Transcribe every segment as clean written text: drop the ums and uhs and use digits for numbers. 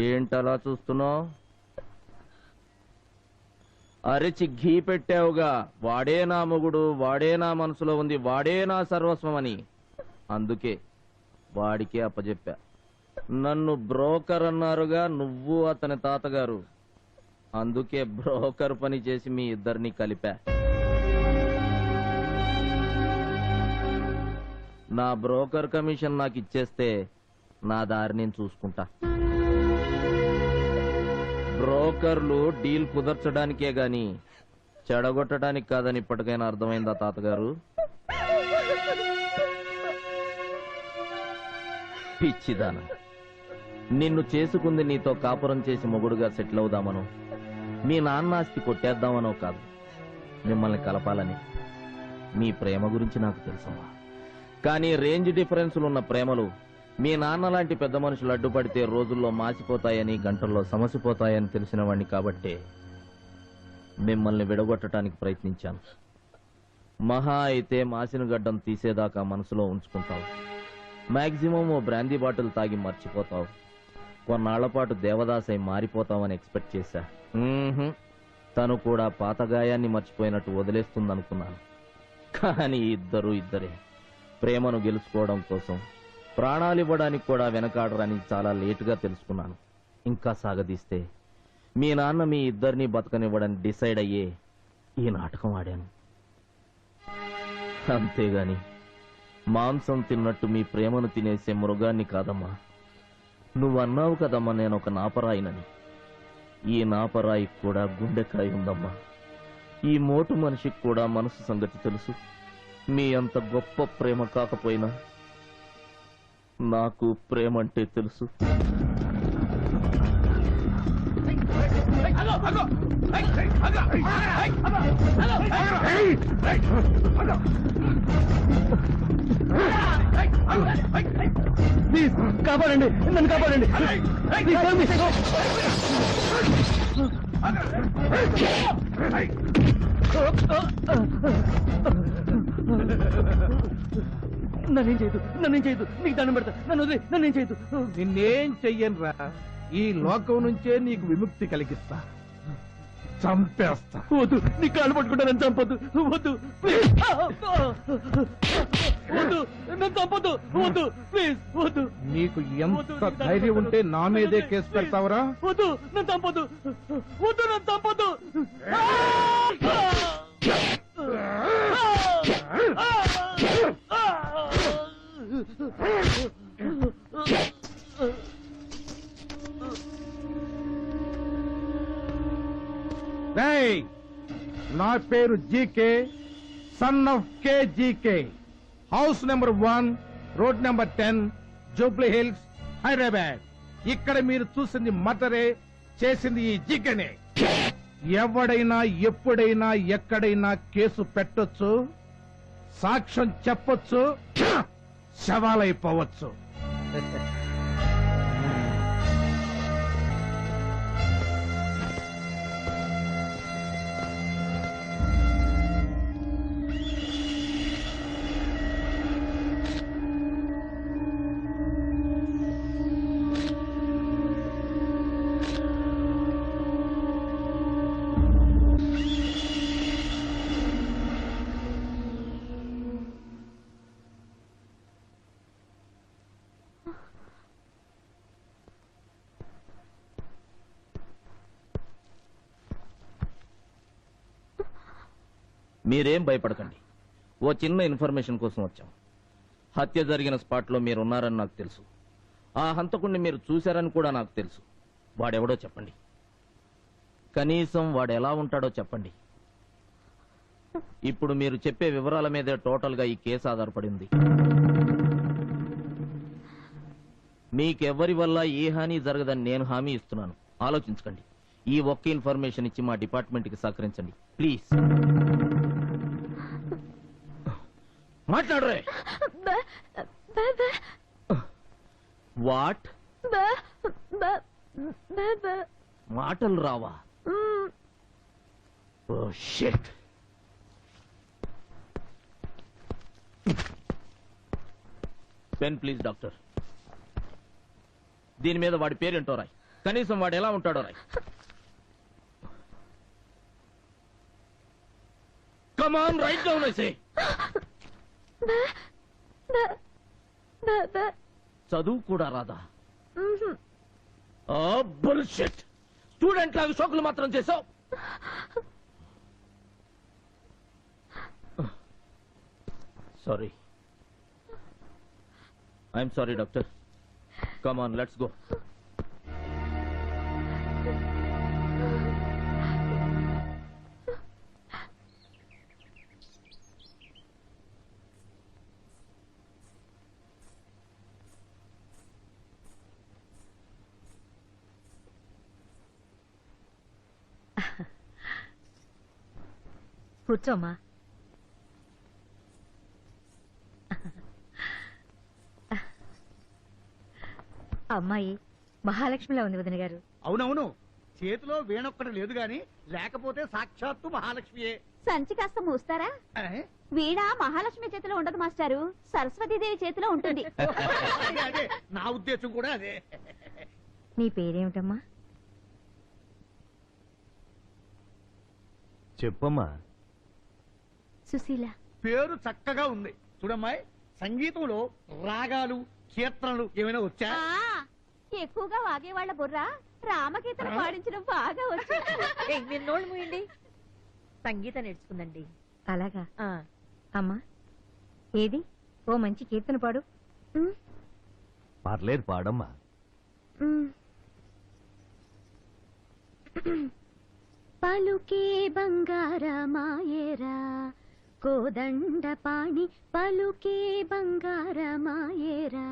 ఏంటలా చూస్తున్నావు? అరిచి ఘీ పెట్టావుగా, వాడే నా మొగుడు, వాడే నా మనసులో ఉంది, వాడే నా సర్వస్వం అని. అందుకే వాడికే అప్పచెప్పా. నన్ను బ్రోకర్ అన్నారుగా నువ్వు అతని తాతగారు, అందుకే బ్రోకర్ పని చేసి మీ ఇద్దరిని కలిపా. నా బ్రోకర్ కమిషన్ నాకు ఇచ్చేస్తే నా దారి నేను చూసుకుంటా. బ్రోకర్లు డీల్ కుదర్చడానికే గాని చెడగొట్టడానికి కాదని ఇప్పటికైనా అర్థమైందా తాతగారు? పిచ్చిదానా, నిన్ను చేసుకుంది నీతో కాపురం చేసి మొగుడుగా సెటిల్ అవుదామనో, మీ నాన్న ఆస్తి కొట్టేద్దామనో కాదు, మిమ్మల్ని కలపాలని. మీ ప్రేమ గురించి నాకు తెలుసమ్మా, కానీ రేంజ్ డిఫరెన్సులు ఉన్న ప్రేమలు మీ నాన్న లాంటి పెద్ద మనుషులు అడ్డుపడితే రోజుల్లో మాసిపోతాయని, గంటల్లో సమసిపోతాయని తెలిసిన వాడిని కాబట్టే మిమ్మల్ని విడగొట్టడానికి ప్రయత్నించాను. మహా అయితే మాసిన గడ్డం తీసేదాకా మనసులో ఉంచుకుంటావు, మాక్సిమం ఓ బ్రాందీ బాటిల్ తాగి మర్చిపోతావు, కొన్నాళ్ల పాటు దేవదాసై మారిపోతావని ఎక్స్పెక్ట్ చేశా. తను కూడా పాత గాయాన్ని మర్చిపోయినట్టు వదిలేస్తుందనుకున్నాను. కానీ ఇద్దరే ప్రేమను గెలుచుకోవడం కోసం ప్రాణాలివ్వడానికి కూడా వెనకాడరని చాలా లేటుగా తెలుసుకున్నాను. ఇంకా సాగదీస్తే మీ నాన్న మీ ఇద్దరిని బతకనివ్వడానికి డిసైడ్ అయ్యే ఈ నాటకం ఆడాను. అంతేగాని మాంసం తిన్నట్టు మీ ప్రేమను తినేసే మృగాన్ని కాదమ్మా. నువ్వన్నావు కదమ్మా నేను ఒక నాపరాయినని. ఈ నాపరాయి కూడా గుండెకాయ ఉందమ్మా. ఈ మోటు మనిషికి కూడా మనసు సంగతి తెలుసు. మీ అంత గొప్ప ప్రేమ కాకపోయినా నాకు ప్రేమ అంటే తెలుసు. ప్లీజ్ కాపాడండి, నన్ను కాపాడండి. నన్నేం చేయదు, నీకు దండం పెడతా. నన్నేం చేయదు. నిన్నేం చెయ్యను రా. ఈ లోకం నుంచే నీకు విముక్తి కలిగిస్తా. చంపేస్తా. వద్దు, నీ కాళ్ళు పట్టుకుంటా, నన్ను చంపొద్దు. వద్దు ప్లీజ్, వద్దు నన్ను చంపొద్దు. వద్దు ప్లీజ్, వద్దు. నీకు ఎంత ధైర్యం ఉంటే నా మీదే కేసు పెడతావురా? వద్దు, నన్ను చంపొద్దు. వద్దు, నన్ను చంపొద్దు. నా పేరు G K, son of K G K. House number 1, road number 10, Jubilee Hills, Hyderabad. ఇక్కడ మీరు చూసింది మర్డరే, చేసింది ఈ జీకేనే. ఎవడైనా ఎప్పుడైనా ఎక్కడైనా కేసు పెట్టొచ్చు, సాక్ష్యం చెప్పొచ్చు, శవాలైపోవచ్చు. మీరేం భయపడకండి. ఓ చిన్న ఇన్ఫర్మేషన్ కోసం వచ్చాం. హత్య జరిగిన స్పాట్లో మీరున్నారని నాకు తెలుసు. ఆ హంతకుణ్ణి మీరు చూశారని కూడా నాకు తెలుసు. వాడెవడో చెప్పండి. కనీసం వాడు ఎలా ఉంటాడో చెప్పండి. ఇప్పుడు మీరు చెప్పే వివరాల మీదే టోటల్ గా ఈ కేసు ఆధారపడింది. మీకెవ్వరి వల్ల ఏ హాని జరగదని నేను హామీ ఇస్తున్నాను. ఆలోచించకండి. ఈ ఒక్క ఇన్ఫర్మేషన్ ఇచ్చి మా డిపార్ట్మెంట్ కి సహకరించండి ప్లీజ్. మాట్లాడరే. వాట్? మాటలు రావా? Oh shit. Pen please doctor. దీని మీద వాడి పేరేంటో రాయ్. కనీసం వాడు ఎలా ఉంటాడో రాయ్. Come on write down I say. చదువు కూడా రాదా? బుల్షిట్. స్టూడెంట్ లాగా షోకులు మాత్రం చేసావు. Sorry. I'm sorry doctor. Come on, let's go. కూర్చోమ్మా. అమ్మాయి మహాలక్ష్మిలా ఉంది వదిన గారు. అవునవును, చేతిలో వీణొక్కటి లేదు గాని లేకపోతే సాక్షాత్తు మహాలక్ష్మియే. సంచి కాస్త మూస్తారా? వీణ మహాలక్ష్మి చేతిలో ఉండదు మాస్టారు, సరస్వతీదేవి చేతిలో ఉంటుంది. అదే నా ఉద్దేశం కూడా అదే. నీ పేరేమిటమ్మా? చెప్పమ్మా. సుశీల. పేరు చక్కగా ఉంది. చూడమ్మాయి, సంగీతంలో రాగాలు కీర్తనలు ఏమైనా వచ్చా? ఎక్కువగా వాగేవాళ్ల బుర్ర రామకీర్తన పాడించడం బాగా వచ్చు. నిన్నోళ్ళు మూయండి, సంగీతం నేర్చుకుందండి. అలాగా? అమ్మా, ఏది ఓ మంచి కీర్తన పాడు. పర్లేదు, పాడమ్మా. పలుకే బంగారమాయేరా కోదండ పాణి, పలుకే బంగారమాయేరా,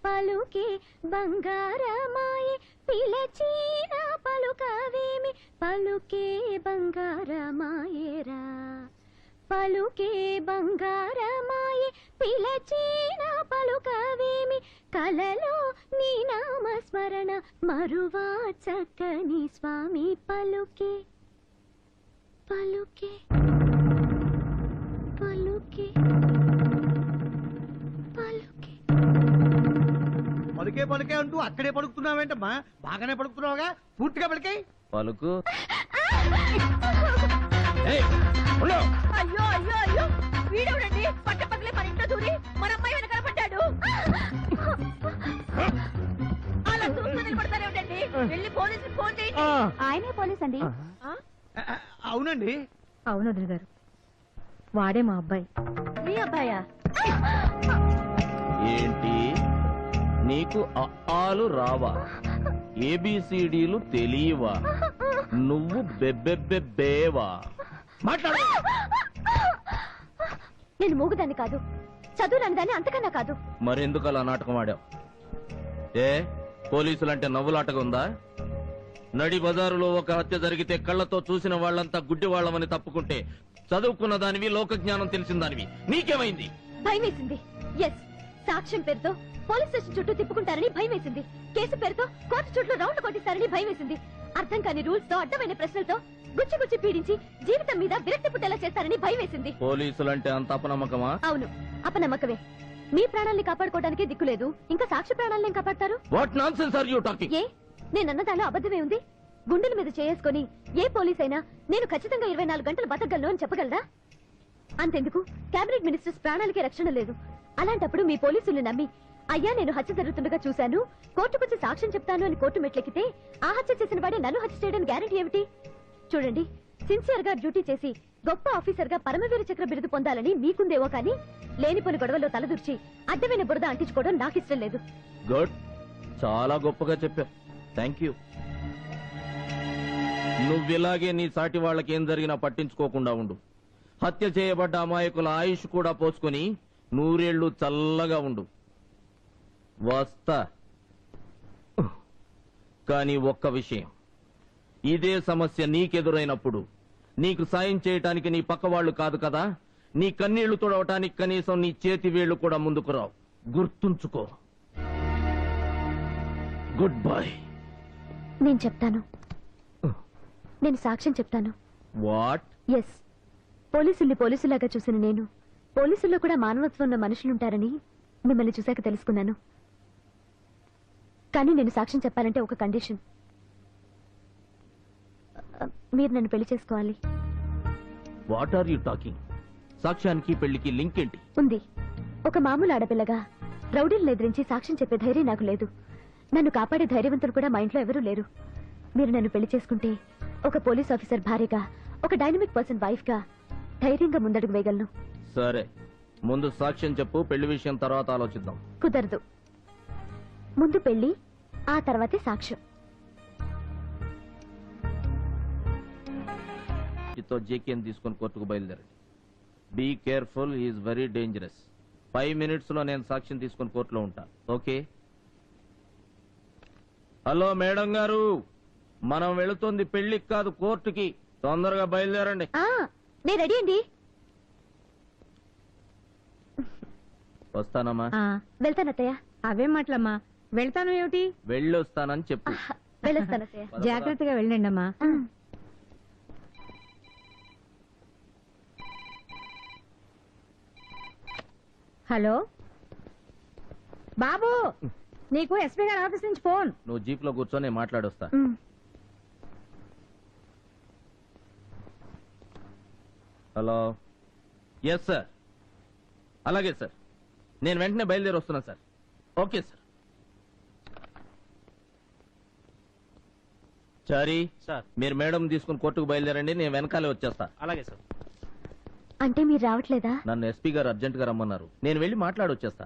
పలుకే బంగారమాయే పిలచీన పలుకవేమి, పలుకే బంగారమాయేరా, పలుకే బంగారమాయే పిలచీన పలుకవేమి, కలలో నీ నామస్మరణ మరువా చక్కని స్వామి, పలుకే పలుకే పలుకే పలుకే. పలుకే పలుకే అంటూ అక్కడే పలుకుతున్నావేంటమ్మా? బాగానే పలుకుతున్నావుగా, పూర్తిగా పలికే. పలుకు. అయ్యో అయ్యో అయ్యో, వీడెవడండి పట్ట పగలే మన ఇంట్లో దూరి మన అమ్మాయి వెనకాల పడ్డాడు. అలా చూస్తూ నిలబడతారేమిటండి? వెళ్ళి పోలీసులకు ఫోన్ చేయండి. ఆయనే పోలీస్ అండి. అవునండి. అవును వదిన గారు, వాడే మా అబ్బాయి. మీ అబ్బాయా? ఏంటి, నీకు ఆలు రావా? ఏబిసిడీలు తెలియవా? నువ్వు బెబ్బెబ్బెబ్బేవా? మాట్లాడు. నేను మూగుదాన్ని కాదు, చదువు రానిదాన్ని అంతకన్నా కాదు. మరెందుకు అలా నాటకం ఆడావు? ఏ పోలీసులంటే నవ్వులాటగా ఉందా? నడి బజారులో ఒక హత్య జరిగితే కళ్లతో చూసిన వాళ్ళంతా గుడ్డి వాళ్ళమని తప్పుకుంటే, చదువుకున్న దానివి, లోక జ్ఞానం తెలిసిన దానివి, నీకేమైంది? భయమేసింది. ఎస్, సాక్ష్యం పేరుతో పోలీస్ స్టేషన్ చుట్టూ తిప్పుకుంటారని భయమేసింది. కేసు పేరుతో కోర్టు చుట్టూ రౌండ్ కొట్టిస్తారని భయమేసింది. అర్థం కాని రూల్స్ తో, అడ్డమైన ప్రశ్నలతో గుచ్చి గుచ్చి పీడించి జీవితం మీద విరక్తి పుట్టేలా చేస్తారని భయమేసింది. పోలీసులంటే అంత అపనమ్మకమా? అవును, అపనమ్మకమే. మీ ప్రాణాల్ని కాపాడుకోవడానికి దిక్కులేదు, ఇంకా సాక్షి ప్రాణాలను కాపాడతారు? What nonsense are you talking? ఏ, నేనన్న దానిలో అబద్ధమే ఉంది? గుండెల మీద చేసుకుని ఏ పోలీస్ అయినా నేను ఖచ్చితంగా 24 గంటలు బతకగలను అని చెప్పగలరా? అంతెందుకు, కేబినెట్ మినిస్టర్స్ ప్రాణాలకే రక్షణ లేదు. అలాంటప్పుడు మీ పోలీసులు నమ్మి, అయ్యా నేను హత్య జరుగుతుండగా చూశాను, కోర్టుకొచ్చి సాక్ష్యం చెప్తాను అని కోర్టు మెట్లెక్కితే ఆ హత్య చేసిన వాడే నన్ను హత్య చేయడానికి గ్యారెంటీ ఏమిటి? చూడండి, సిన్సియర్ గా డ్యూటీ చేసి గొప్ప ఆఫీసర్ గా పరమవీర చక్ర బిరుదు పొందాలని మీకుందేవో కానీ, లేనిపోని గొడవల్లో తలదూర్చి అడ్డమైన బురద అంటించుకోవడం నాకు ఇష్టం లేదు. గుడ్, చాలా గొప్పగా చెప్పావు. Thank you. నువ్విలాగే నీ సాటి వాళ్ళకి ఏం జరిగినా పట్టించుకోకుండా ఉండు. హత్య చేయబడ్డ అమాయకుల ఆయుష్ కూడా పోసుకొని 100 ఏళ్లు చల్లగా ఉండు. వస్తా. కానీ ఒక్క విషయం, ఇదే సమస్య నీకెదురైనప్పుడు నీకు సాయం చేయటానికి నీ పక్క వాళ్ళు కాదు కదా, నీ కన్నీళ్లు తుడవటానికి కనీసం నీ చేతి వేళ్లు కూడా ముందుకు రావు. గుర్తుంచుకో. Good bye. నేను చెప్తాను, నేను సాక్ష్యం చెప్తాను. వాట్? ఎస్, పోలీసుల్ని పోలీసులాగా చూసిన నేను, పోలీసుల్లో కూడా మానవత్వం ఉన్న మనుషులుంటారని మిమ్మల్ని చూశాక తెలుసుకున్నాను. కానీ నేను సాక్ష్యం చెప్పాలంటే ఒక కండిషన్. మీరు నన్ను పెళ్లి చేసుకోవాలి. What are you talking? సాక్ష్యానికి పెళ్లికి లింక్ ఏంటి? ఉంది. ఒక మామూలు ఆడపిల్లగా రౌడీలను ఎదిరించి సాక్ష్యం చెప్పే ధైర్యం నాకు లేదు. నన్ను కాపాడే ధైర్యవంతులు కూడా మా ఇంట్లో ఎవరూ లేరు. మీరు నన్ను పెళ్లి చేసుకుంటే ఒక పోలీస్ ఆఫీసర్ భార్యగా, ఒక డైనమిక్ పర్సన్ వైఫ్ గా ధైర్యంగా ముందడుగు వేయగలను. సరే, ముందు సాక్ష్యం చెప్పు, పెళ్లి విషయం తర్వాత ఆలోచిద్దాం. కుదరదు. ముందు పెళ్లి, ఆ తర్వాతే సాక్ష్యం. జేకేని తీసుకొని కోర్టుకు బయలుదేరండి. Be careful, he's very dangerous. 5 minutes లో నేను సాక్ష్యం తీసుకొని కోర్టులో ఉంటా. ఓకే? హలో మేడం గారు, మనం వెళుతుంది పెళ్లికి కాదు, కోర్టుకి. తొందరగా బయలుదేరండి. నేను రెడీ అండి. వస్తానమ్మా. వెళ్తానత్తయ్య. అవే మాటలమ్మా. వెళ్తాను ఏమిటి? వెళ్ళొస్తానని చెప్పు. వెళ్ళొస్తానత్తయ్య. పద, పద. జాగ్రత్తగా వెళ్ళండి అమ్మా. హలో బాబు, నీకు ఎస్పీ గారి ఆఫీస్ నుంచి ఫోన్. నువ్వు జీప్ లో కూర్చొని నేను మాట్లాడొస్తా. హలో. Yes sir. అలాగే సార్, నేను వెంటనే బయలుదేరి వస్తున్నా sir. Okay sir. Sorry sir. మీరు మేడం తీసుకుని కోర్టుకు బయలుదేరండి, నేను వెనకాలే వచ్చేస్తా. అలాగే సార్. అంటే మీరు రావట్లేదా? నన్ను ఎస్పీ గారు అర్జెంట్ గా రమ్మన్నారు, నేను వెళ్ళి మాట్లాడొచ్చేస్తా.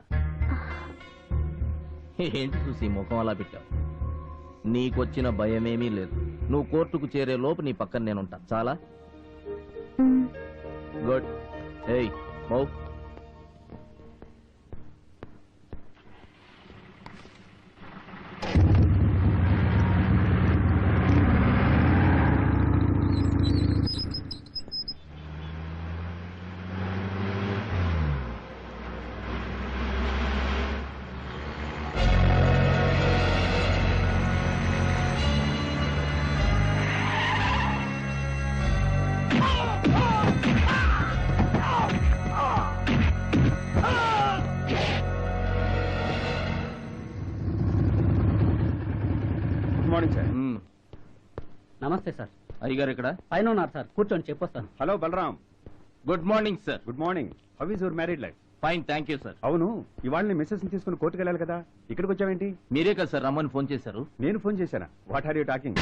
ఏంటి చూసి ముఖం అలా పెట్టావు? నీకొచ్చిన భయమేమీ లేదు. నువ్వు కోర్టుకు చేరే లోపు నీ పక్కన నేనుంటా. చాలా గుడ్. ఏయ్ మౌ. Good morning sir. నమస్తే సార్. అయ్యగారు ఇక్కడ పైన ఉన్నారు సార్, కూర్చొని చెప్పొస్తాను. Hello Balaram. Good morning sir. Good morning. How is your married life? Fine, thank you sir. అవును, ఇవాళ నీ మిస్సెస్ ని తీసుకుని కోర్టుకు వెళ్ళాలి కదా, ఇక్కడికి వచ్చావేంటి? మీరే కదా సార్ రమ్మని ఫోన్ చేశారు. నేను ఫోన్ చేశానా? What are you talking?